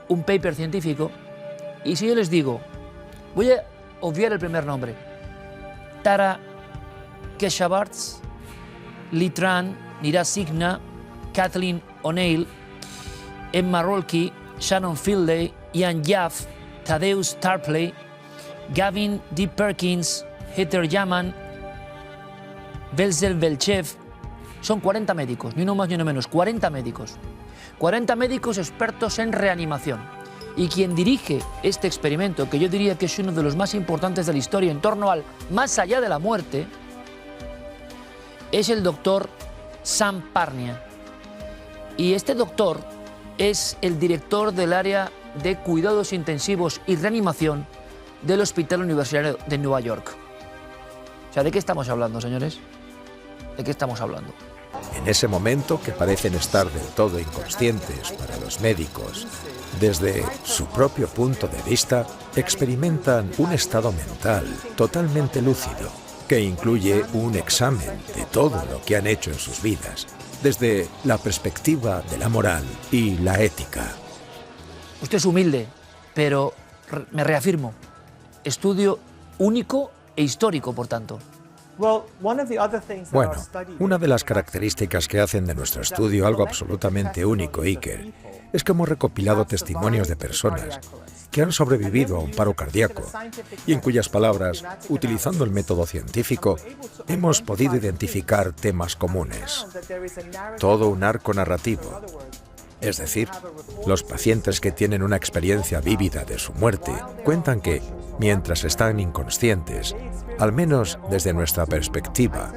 un paper científico, y si yo les digo, voy a obviar el primer nombre, Tara Keshavarz, Lee Tran, Neeraj Singh, Kathleen O'Neill, Emma Rolke, Shannon Fielding, Ian Jaff, Tadeusz Tarpley, Gavin D. Perkins, Heather Yaman, Belzel Belchev. Son 40 médicos, ni uno más ni uno menos, 40 médicos. 40 médicos expertos en reanimación. Y quien dirige este experimento, que yo diría que es uno de los más importantes de la historia en torno al más allá de la muerte, es el doctor Sam Parnia. Y este doctor es el director del área de cuidados intensivos y reanimación del Hospital Universitario de Nueva York. O sea, ¿de qué estamos hablando, señores? ¿De qué estamos hablando? En ese momento que parecen estar del todo inconscientes para los médicos, desde su propio punto de vista, experimentan un estado mental totalmente lúcido, que incluye un examen de todo lo que han hecho en sus vidas, desde la perspectiva de la moral y la ética. Usted es humilde, pero me reafirmo, estudio único e histórico, por tanto. Bueno, una de las características que hacen de nuestro estudio algo absolutamente único, Iker, es que hemos recopilado testimonios de personas que han sobrevivido a un paro cardíaco y en cuyas palabras, utilizando el método científico, hemos podido identificar temas comunes. Todo un arco narrativo. Es decir, los pacientes que tienen una experiencia vívida de su muerte cuentan que, mientras están inconscientes, al menos desde nuestra perspectiva,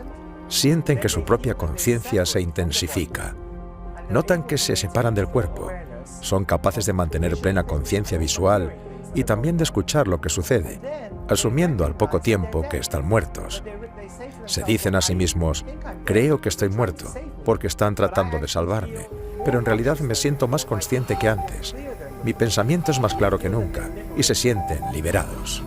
sienten que su propia conciencia se intensifica. Notan que se separan del cuerpo, son capaces de mantener plena conciencia visual y también de escuchar lo que sucede, asumiendo al poco tiempo que están muertos. Se dicen a sí mismos, creo que estoy muerto, porque están tratando de salvarme, pero en realidad me siento más consciente que antes. Mi pensamiento es más claro que nunca y se sienten liberados.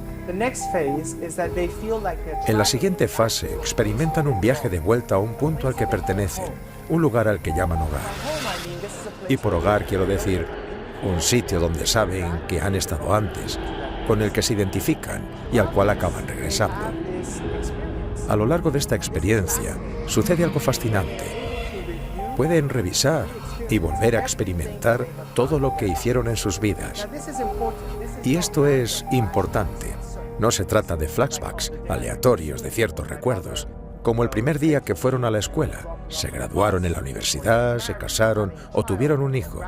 En la siguiente fase experimentan un viaje de vuelta a un punto al que pertenecen, un lugar al que llaman hogar. Y por hogar quiero decir un sitio donde saben que han estado antes, con el que se identifican y al cual acaban regresando. A lo largo de esta experiencia sucede algo fascinante. Pueden revisar y volver a experimentar todo lo que hicieron en sus vidas. Y esto es importante. No se trata de flashbacks aleatorios de ciertos recuerdos, como el primer día que fueron a la escuela, se graduaron en la universidad, se casaron o tuvieron un hijo.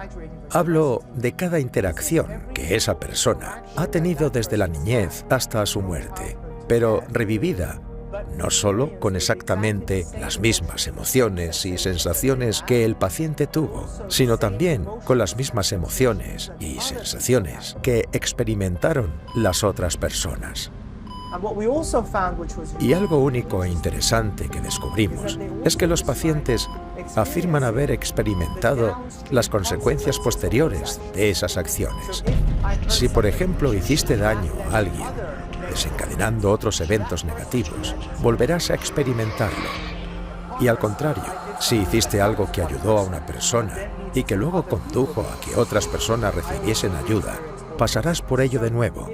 Hablo de cada interacción que esa persona ha tenido desde la niñez hasta su muerte, pero revivida, no solo con exactamente las mismas emociones y sensaciones que el paciente tuvo, sino también con las mismas emociones y sensaciones que experimentaron las otras personas. Y algo único e interesante que descubrimos es que los pacientes afirman haber experimentado las consecuencias posteriores de esas acciones. Si, por ejemplo, hiciste daño a alguien, desencadenando otros eventos negativos, volverás a experimentarlo. Y al contrario, si hiciste algo que ayudó a una persona y que luego condujo a que otras personas recibiesen ayuda, pasarás por ello de nuevo.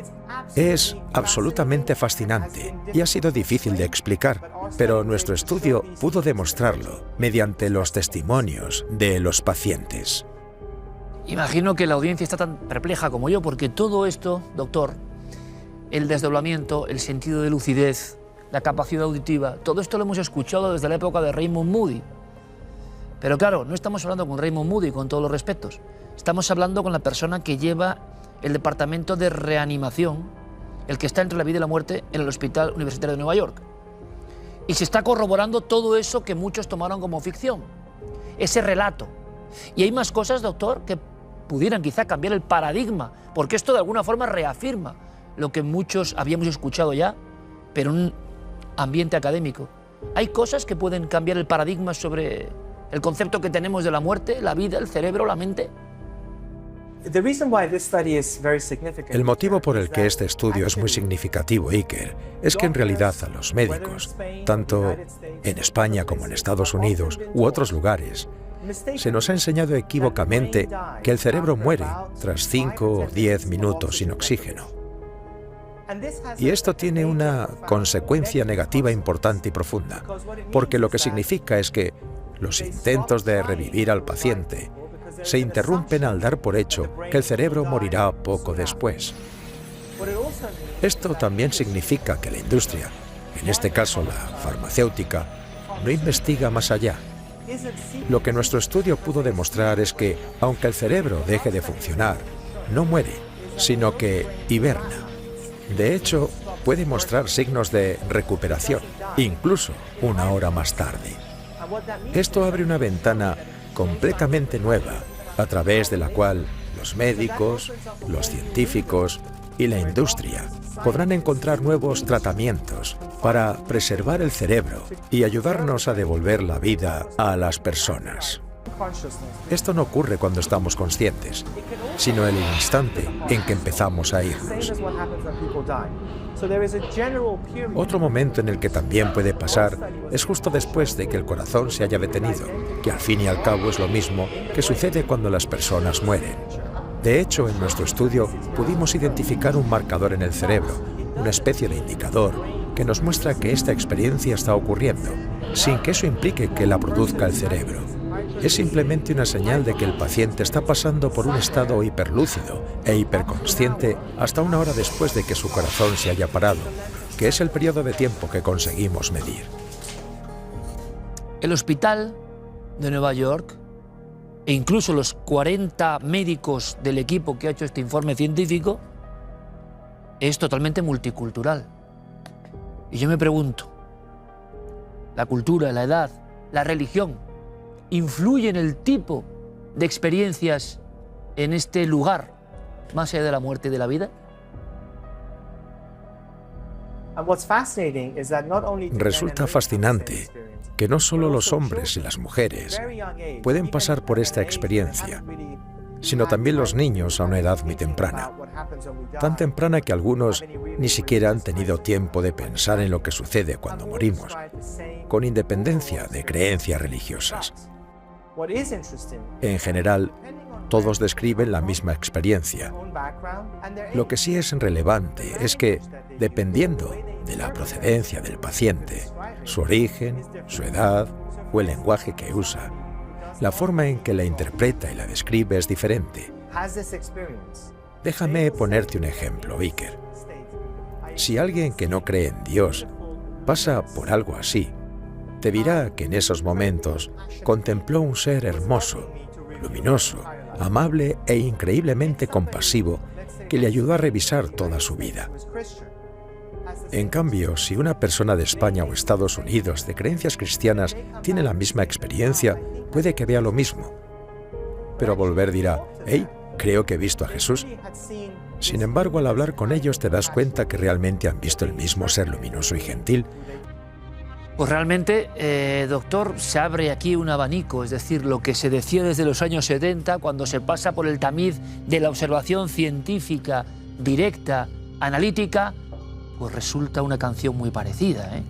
Es absolutamente fascinante y ha sido difícil de explicar, pero nuestro estudio pudo demostrarlo mediante los testimonios de los pacientes. Imagino que la audiencia está tan perpleja como yo, porque todo esto, doctor, el desdoblamiento, el sentido de lucidez, la capacidad auditiva, todo esto lo hemos escuchado desde la época de Raymond Moody. Pero claro, no estamos hablando con Raymond Moody, con todos los respetos. Estamos hablando con la persona que lleva el departamento de reanimación, el que está entre la vida y la muerte en el Hospital Universitario de Nueva York. Y se está corroborando todo eso que muchos tomaron como ficción, ese relato. Y hay más cosas, doctor, que pudieran quizá cambiar el paradigma, porque esto de alguna forma reafirma lo que muchos habíamos escuchado ya, pero en un ambiente académico. Hay cosas que pueden cambiar el paradigma sobre el concepto que tenemos de la muerte, la vida, el cerebro, la mente. El motivo por el que este estudio es muy significativo, Iker, es que en realidad a los médicos, tanto en España como en Estados Unidos u otros lugares, se nos ha enseñado equívocamente que el cerebro muere tras 5 o 10 minutos sin oxígeno. Y esto tiene una consecuencia negativa importante y profunda, porque lo que significa es que los intentos de revivir al paciente se interrumpen al dar por hecho que el cerebro morirá poco después. Esto también significa que la industria, en este caso la farmacéutica, no investiga más allá. Lo que nuestro estudio pudo demostrar es que, aunque el cerebro deje de funcionar, no muere, sino que hiberna. De hecho, puede mostrar signos de recuperación, incluso una hora más tarde. Esto abre una ventana completamente nueva, a través de la cual los médicos, los científicos y la industria podrán encontrar nuevos tratamientos para preservar el cerebro y ayudarnos a devolver la vida a las personas. Esto no ocurre cuando estamos conscientes, sino en el instante en que empezamos a irnos. Otro momento en el que también puede pasar es justo después de que el corazón se haya detenido, que al fin y al cabo es lo mismo que sucede cuando las personas mueren. De hecho, en nuestro estudio pudimos identificar un marcador en el cerebro, una especie de indicador que nos muestra que esta experiencia está ocurriendo, sin que eso implique que la produzca el cerebro. Es simplemente una señal de que el paciente está pasando por un estado hiperlúcido e hiperconsciente hasta una hora después de que su corazón se haya parado, que es el periodo de tiempo que conseguimos medir. El hospital de Nueva York e incluso los 40 médicos del equipo que ha hecho este informe científico es totalmente multicultural. Y yo me pregunto, ¿la cultura, la edad, la religión influye en el tipo de experiencias en este lugar, más allá de la muerte y de la vida? Resulta fascinante que no solo los hombres y las mujeres pueden pasar por esta experiencia, sino también los niños a una edad muy temprana, tan temprana que algunos ni siquiera han tenido tiempo de pensar en lo que sucede cuando morimos, con independencia de creencias religiosas. En general, todos describen la misma experiencia. Lo que sí es relevante es que, dependiendo de la procedencia del paciente, su origen, su edad o el lenguaje que usa, la forma en que la interpreta y la describe es diferente. Déjame ponerte un ejemplo, Iker. Si alguien que no cree en Dios pasa por algo así, te dirá que en esos momentos contempló un ser hermoso, luminoso, amable e increíblemente compasivo que le ayudó a revisar toda su vida. En cambio, si una persona de España o Estados Unidos de creencias cristianas tiene la misma experiencia, puede que vea lo mismo. Pero volver dirá, «Hey, creo que he visto a Jesús». Sin embargo, al hablar con ellos te das cuenta que realmente han visto el mismo ser luminoso y gentil. Pues realmente, doctor, se abre aquí un abanico, es decir, lo que se decía desde los años 70, cuando se pasa por el tamiz de la observación científica, directa, analítica, pues resulta una canción muy parecida, ¿eh?